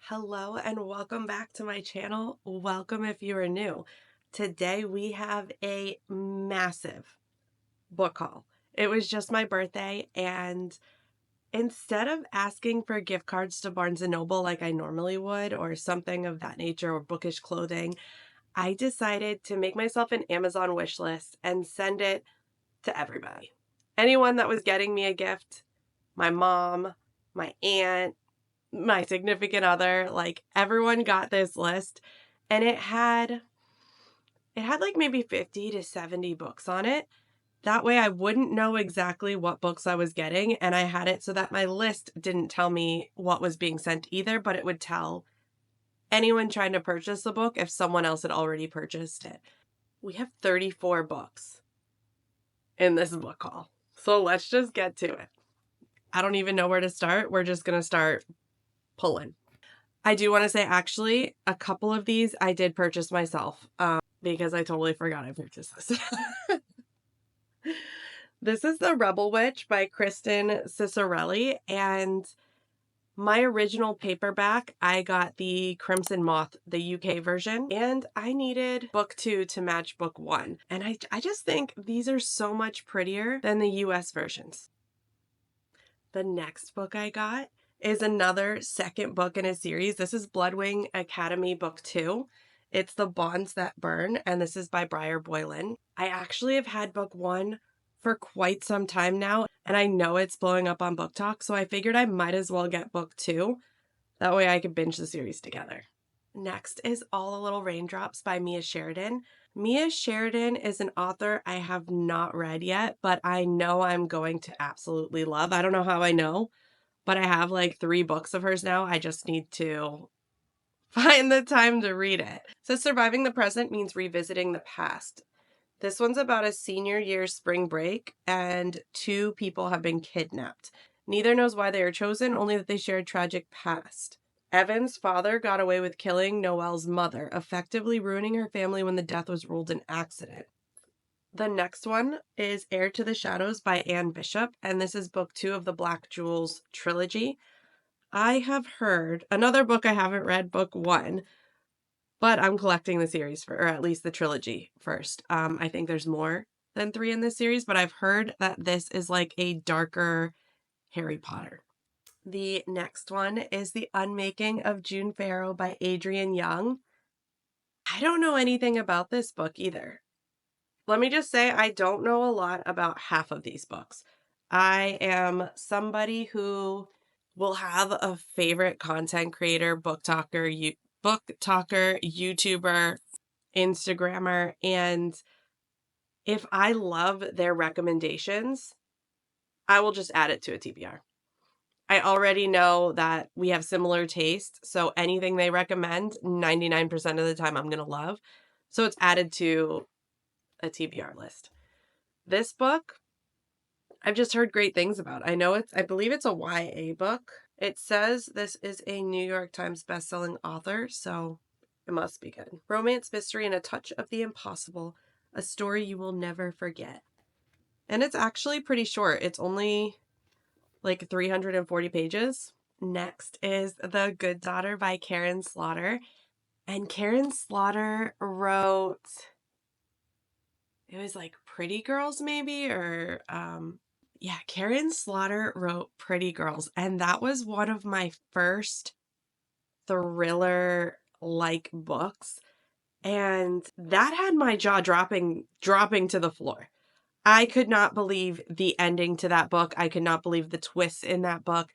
Hello and welcome back to my channel. Welcome if you are new. Today we have a massive book haul. It was just my birthday, and instead of asking for gift cards to Barnes& and Noble like I normally would, or something of that nature, or bookish clothing, I decided to make myself an Amazon wish list and send it to everybody. Anyone that was getting me a gift, my mom, my aunt, my significant other, like everyone got this list, and it had like maybe 50 to 70 books on it. That way I wouldn't know exactly what books I was getting, and I had it so that my list didn't tell me what was being sent either, but it would tell anyone trying to purchase the book if someone else had already purchased it. We have 34 books in this book haul. So let's just get to it. I don't even know where to start. We're just going to start pulling. I do want to say, actually, a couple of these I did purchase myself because I totally forgot I purchased this. This is The Rebel Witch by Kristen Cicarelli, and my original paperback, I got the Crimson Moth, the UK version, and I needed book 2 to match book 1. And I just think these are so much prettier than the US versions. The next book I got is another second book in a series. This is Bloodwing Academy Book 2. It's The Bonds That Burn, and this is by Briar Boylan. I actually have had book 1 for quite some time now, and I know it's blowing up on BookTok, so I figured I might as well get book 2. That way I could binge the series together. Next is All the Little Raindrops by Mia Sheridan. Mia Sheridan is an author I have not read yet, but I know I'm going to absolutely love. I don't know how I know, but I have like 3 books of hers now. I just need to find the time to read it. So surviving the present means revisiting the past. This one's about a senior year spring break, and 2 people have been kidnapped. Neither knows why they are chosen, only that they share a tragic past. Evan's father got away with killing Noelle's mother, effectively ruining her family when the death was ruled an accident. The next one is Heir to the Shadows by Anne Bishop, and this is book 2 of the Black Jewels trilogy. I have heard another book I haven't read, book 1, but I'm collecting the series or at least the trilogy first. I think there's more than 3 in this series, but I've heard that this is like a darker Harry Potter. The next one is The Unmaking of June Farrow by Adrienne Young. I don't know anything about this book either. Let me just say, I don't know a lot about half of these books. I am somebody who will have a favorite content creator, book talker, YouTuber, Instagrammer, and if I love their recommendations, I will just add it to a TBR. I already know that we have similar tastes, so anything they recommend, 99% of the time I'm going to love. So it's added to a TBR list. This book, I've just heard great things about. I believe it's a YA book. It says this is a New York Times bestselling author, so it must be good. Romance, mystery, and a touch of the impossible. A story you will never forget. And it's actually pretty short. It's only like 340 pages. Next is The Good Daughter by Karen Slaughter. And Karen Slaughter wrote, it was like Pretty Girls maybe, or yeah, Karen Slaughter wrote Pretty Girls. And that was one of my first thriller like books. And that had my jaw dropping to the floor. I could not believe the ending to that book. I could not believe the twists in that book.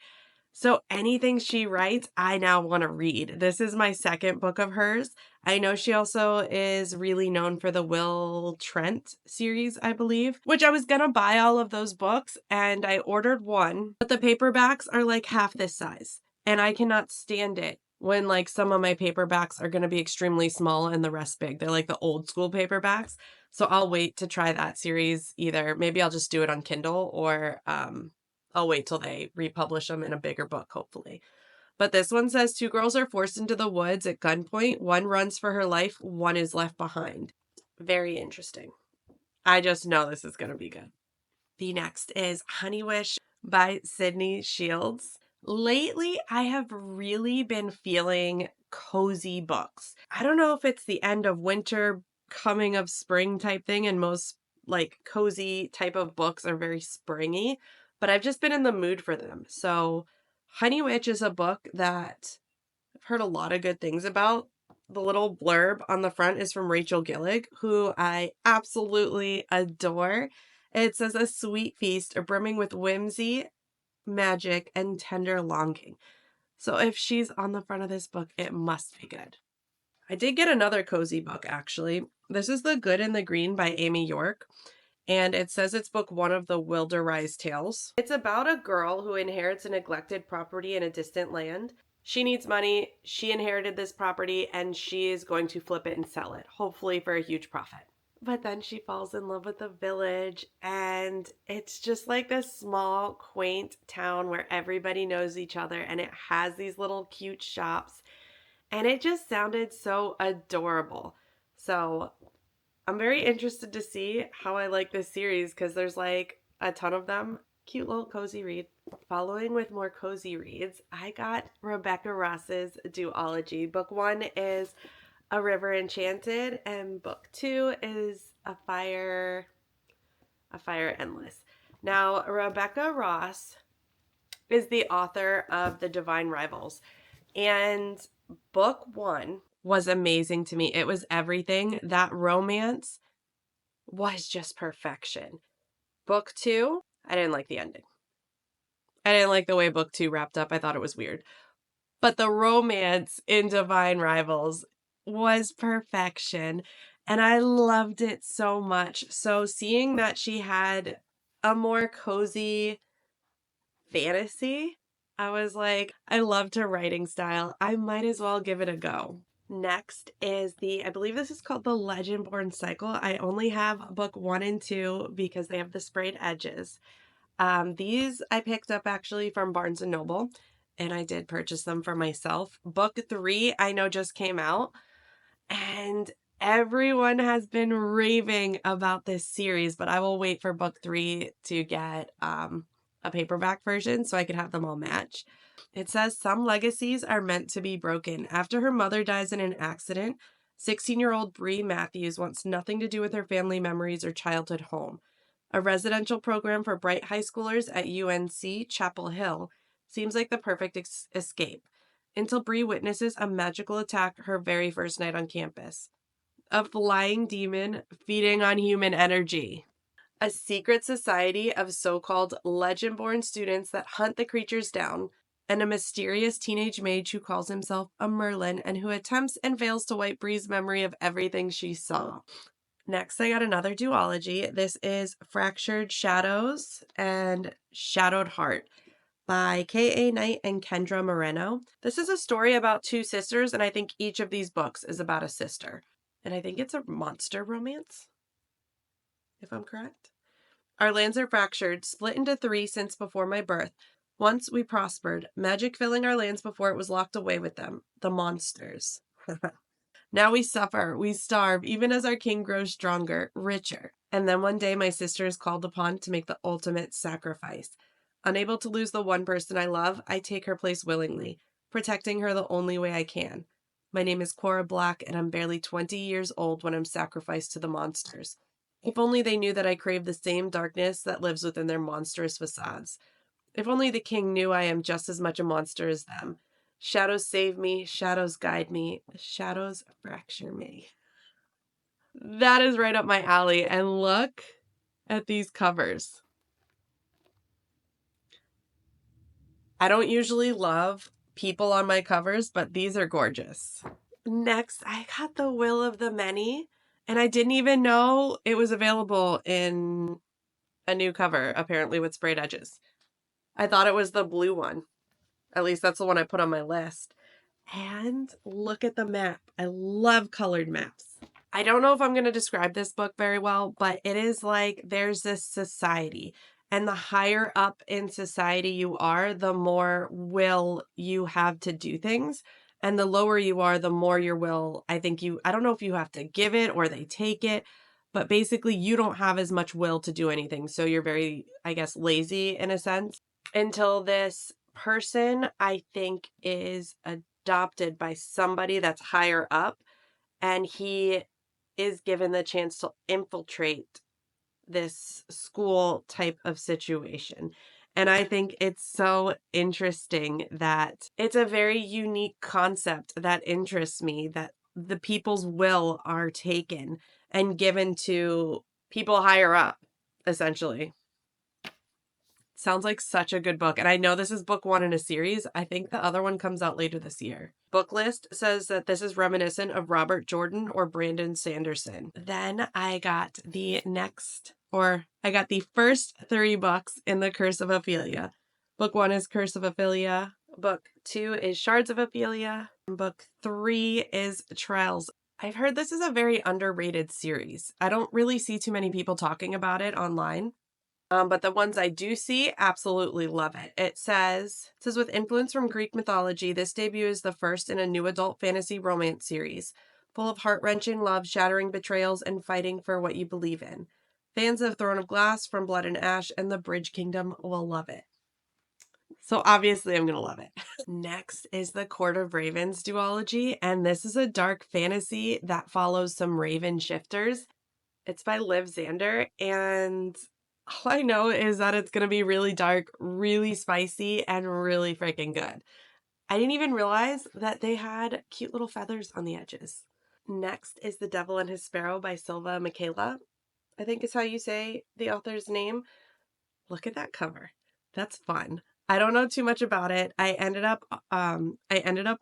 So anything she writes, I now want to read. This is my second book of hers. I know she also is really known for the Will Trent series, I believe, which I was going to buy all of those books, and I ordered one, but the paperbacks are like half this size, and I cannot stand it when like some of my paperbacks are going to be extremely small and the rest big. They're like the old school paperbacks. So I'll wait to try that series. Either maybe I'll just do it on Kindle, or I'll wait till they republish them in a bigger book, hopefully. But this one says 2 girls are forced into the woods at gunpoint. One runs for her life. One is left behind. Very interesting. I just know this is going to be good. The next is Honey Wish by Sydney Shields. Lately, I have really been feeling cozy books. I don't know if it's the end of winter, coming of spring type thing, and most like cozy type of books are very springy, but I've just been in the mood for them. So, Honey Witch is a book that I've heard a lot of good things about. The little blurb on the front is from Rachel Gillig, who I absolutely adore. It says, a sweet feast brimming with whimsy, magic, and tender longing. So if she's on the front of this book, it must be good. I did get another cozy book, actually. This is The Good and the Green by Amy York, and it says it's book one of the Wilder-Rise Tales. It's about a girl who inherits a neglected property in a distant land. She needs money, she inherited this property, and she is going to flip it and sell it, hopefully for a huge profit. But then she falls in love with the village, and it's just like this small, quaint town where everybody knows each other, and it has these little cute shops, and it just sounded so adorable. So I'm very interested to see how I like this series because there's like a ton of them. Cute little cozy read. Following with more cozy reads, I got Rebecca Ross's duology. Book one is A River Enchanted, and book two is A Fire Endless. Now, Rebecca Ross is the author of The Divine Rivals, and book one was amazing to me. It was everything. That romance was just perfection. Book two, I didn't like the ending. I didn't like the way book two wrapped up. I thought it was weird. But the romance in Divine Rivals was perfection. And I loved it so much. So seeing that she had a more cozy fantasy, I was like, I loved her writing style. I might as well give it a go. Next is I believe this is called the Legendborn Cycle. I only have book one and two because they have the sprayed edges. These I picked up actually from Barnes & Noble, and I did purchase them for myself. Book three I know just came out, and everyone has been raving about this series, but I will wait for book three to get a paperback version so I could have them all match. It says some legacies are meant to be broken. After her mother dies in an accident, 16-year-old Bree Matthews wants nothing to do with her family memories or childhood home. A residential program for bright high schoolers at UNC Chapel Hill seems like the perfect escape, until Bree witnesses a magical attack her very first night on campus. A flying demon feeding on human energy. A secret society of so-called Legendborn students that hunt the creatures down, and a mysterious teenage mage who calls himself a Merlin and who attempts and fails to wipe Bree's memory of everything she saw. Next, I got another duology. This is Fractured Shadows and Shadowed Heart by K.A. Knight and Kendra Moreno. This is a story about two sisters, and I think each of these books is about a sister. And I think it's a monster romance, if I'm correct. Our lands are fractured, split into three since before my birth. Once we prospered, magic filling our lands before it was locked away with them, the monsters. Now we suffer, we starve, even as our king grows stronger, richer. And then one day my sister is called upon to make the ultimate sacrifice. Unable to lose the one person I love, I take her place willingly, protecting her the only way I can. My name is Cora Black, and I'm barely 20 years old when I'm sacrificed to the monsters. If only they knew that I crave the same darkness that lives within their monstrous facades. If only the king knew I am just as much a monster as them. Shadows save me, shadows guide me, shadows fracture me. That is right up my alley, and look at these covers. I don't usually love people on my covers, but these are gorgeous. Next, I got The Will of the Many, and I didn't even know it was available in a new cover, apparently with sprayed edges. I thought it was the blue one. At least that's the one I put on my list. And look at the map. I love colored maps. I don't know if I'm going to describe this book very well, but it is like there's this society. And the higher up in society you are, the more will you have to do things. And the lower you are, the more your will, I don't know if you have to give it or they take it, but basically you don't have as much will to do anything. So you're very, I guess, lazy in a sense until this person, I think, is adopted by somebody that's higher up, and he is given the chance to infiltrate this school type of situation. And I think it's so interesting that it's a very unique concept that interests me, that the people's will are taken and given to people higher up, essentially. Sounds like such a good book. And I know this is book 1 in a series. I think the other one comes out later this year. Book list says that this is reminiscent of Robert Jordan or Brandon Sanderson. Then I got the first 3 books in the Curse of Ophelia. Book 1 is Curse of Ophelia. Book 2 is Shards of Ophelia. And book 3 is Trials. I've heard this is a very underrated series. I don't really see too many people talking about it online. But the ones I do see, absolutely love it. It says, with influence from Greek mythology, this debut is the first in a new adult fantasy romance series, full of heart-wrenching love, shattering betrayals, and fighting for what you believe in. Fans of Throne of Glass, From Blood and Ash, and The Bridge Kingdom will love it. So obviously I'm going to love it. Next is the Court of Ravens duology, and this is a dark fantasy that follows some Raven shifters. It's by Liv Zander, and all I know is that it's going to be really dark, really spicy, and really freaking good. I didn't even realize that they had cute little feathers on the edges. Next is The Devil and His Sparrow by Silva Michaela. I think is how you say the author's name. Look at that cover. That's fun. I don't know too much about it. I ended up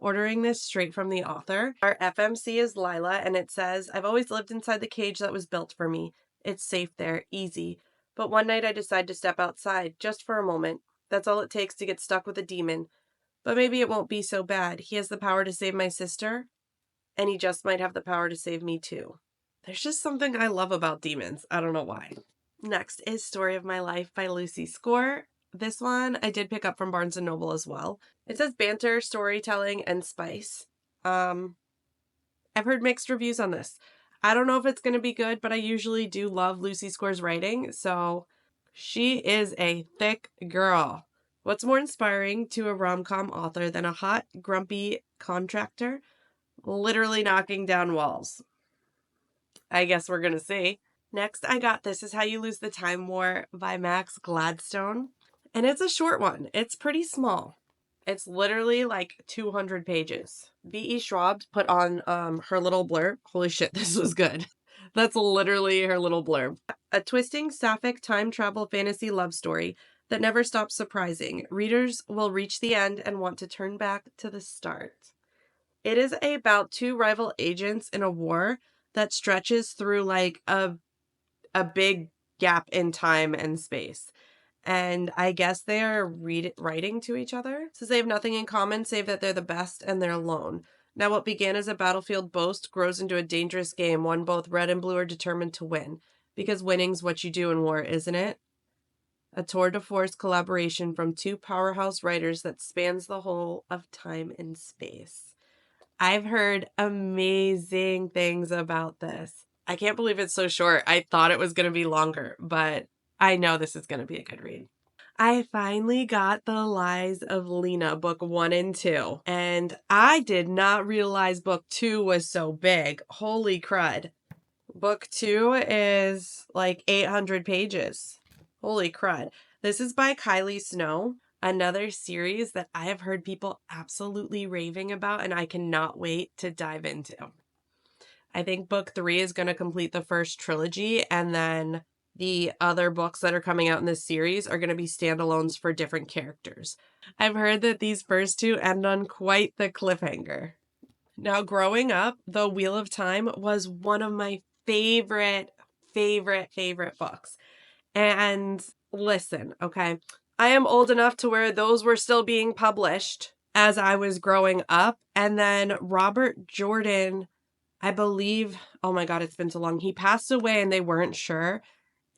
ordering this straight from the author. Our FMC is Lila, and it says, I've always lived inside the cage that was built for me. It's safe there, easy. But one night I decide to step outside, just for a moment. That's all it takes to get stuck with a demon. But maybe it won't be so bad. He has the power to save my sister, and he just might have the power to save me too. There's just something I love about demons. I don't know why. Next is Story of My Life by Lucy Score. This one I did pick up from Barnes & Noble as well. It says banter, storytelling, and spice. I've heard mixed reviews on this. I don't know if it's going to be good, but I usually do love Lucy Score's writing, so she is a thick girl. What's more inspiring to a rom-com author than a hot, grumpy contractor literally knocking down walls? I guess we're going to see. Next, I got This Is How You Lose the Time War by Max Gladstone. And it's a short one. It's pretty small. It's literally like 200 pages. V.E. Schwab put on her little blurb. Holy shit, this was good. That's literally her little blurb. A twisting sapphic time travel fantasy love story that never stops surprising. Readers will reach the end and want to turn back to the start. It is about 2 rival agents in a war that stretches through like a big gap in time and space. And I guess they are writing to each other. It says they have nothing in common save that they're the best and they're alone. Now what began as a battlefield boast grows into a dangerous game, one both red and blue are determined to win. Because winning's what you do in war, isn't it? A tour de force collaboration from 2 powerhouse writers that spans the whole of time and space. I've heard amazing things about this. I can't believe it's so short. I thought it was going to be longer, but I know this is going to be a good read. I finally got The Lies of Lena, book 1 and 2. And I did not realize book 2 was so big. Holy crud. Book 2 is like 800 pages. Holy crud. This is by Kylie Snow, another series that I have heard people absolutely raving about, and I cannot wait to dive into. I think book 3 is going to complete the first trilogy, and then the other books that are coming out in this series are going to be standalones for different characters. I've heard that these first 2 end on quite the cliffhanger. Now, growing up, The Wheel of Time was one of my favorite books. And listen, okay, I am old enough to where those were still being published as I was growing up. And then Robert Jordan, I believe, oh my God, it's been so long. He passed away and they weren't sure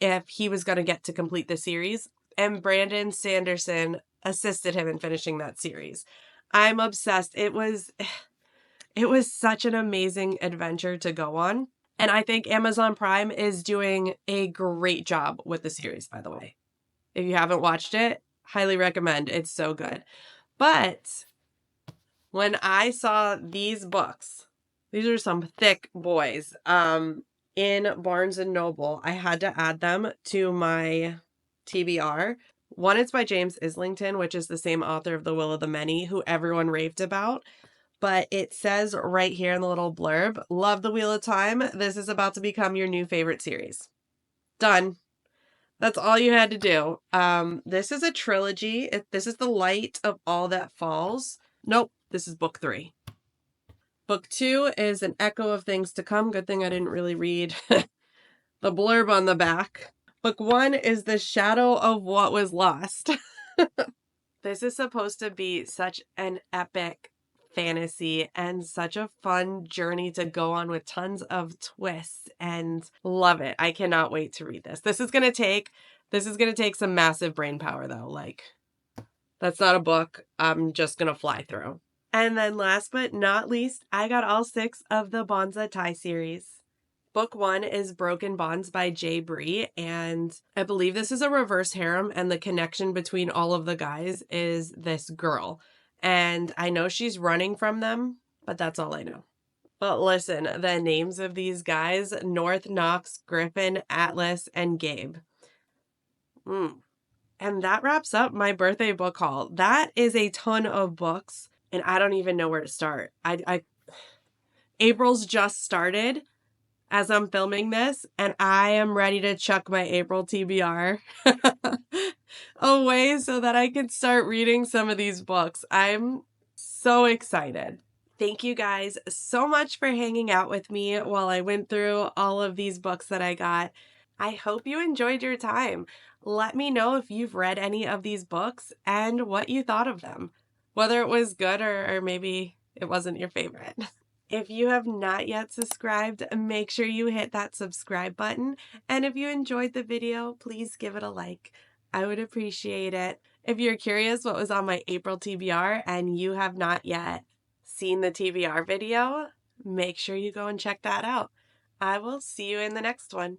if he was going to get to complete the series. And Brandon Sanderson assisted him in finishing that series. I'm obsessed. It was such an amazing adventure to go on. And I think Amazon Prime is doing a great job with the series, by the way. If you haven't watched it, Highly recommend. It's so good. But when I saw these books, these are some thick boys, in Barnes and Noble, I had to add them to my TBR. One is by James Islington, which is the same author of The Will of the Many, who everyone raved about. But it says right here in the little blurb, love The Wheel of Time. This is about to become your new favorite series. Done. That's all you had to do. This is a trilogy. This is The Light of All That Falls. Nope, this is book 3. Book 2 is An Echo of Things to Come. Good thing I didn't really read the blurb on the back. Book 1 is The Shadow of What Was Lost. This is supposed to be such an epic fantasy and such a fun journey to go on with tons of twists, and love it. I cannot wait to read this. This is going to take some massive brain power though. Like, that's not a book I'm just going to fly through. And then last but not least, I got all 6 of the Bonza Tie series. Book 1 is Broken Bonds by Jay Bree, and I believe this is a reverse harem, and the connection between all of the guys is this girl. And I know she's running from them, but that's all I know. But listen, the names of these guys, North, Knox, Griffin, Atlas, and Gabe. And that wraps up my birthday book haul. That is a ton of books, and I don't even know where to start. April's just started as I'm filming this, and I am ready to chuck my April TBR away so that I can start reading some of these books. I'm so excited. Thank you guys so much for hanging out with me while I went through all of these books that I got. I hope you enjoyed your time. Let me know if you've read any of these books and what you thought of them, whether it was good or maybe it wasn't your favorite. If you have not yet subscribed, make sure you hit that subscribe button. And if you enjoyed the video, please give it a like. I would appreciate it. If you're curious what was on my April TBR and you have not yet seen the TBR video, make sure you go and check that out. I will see you in the next one.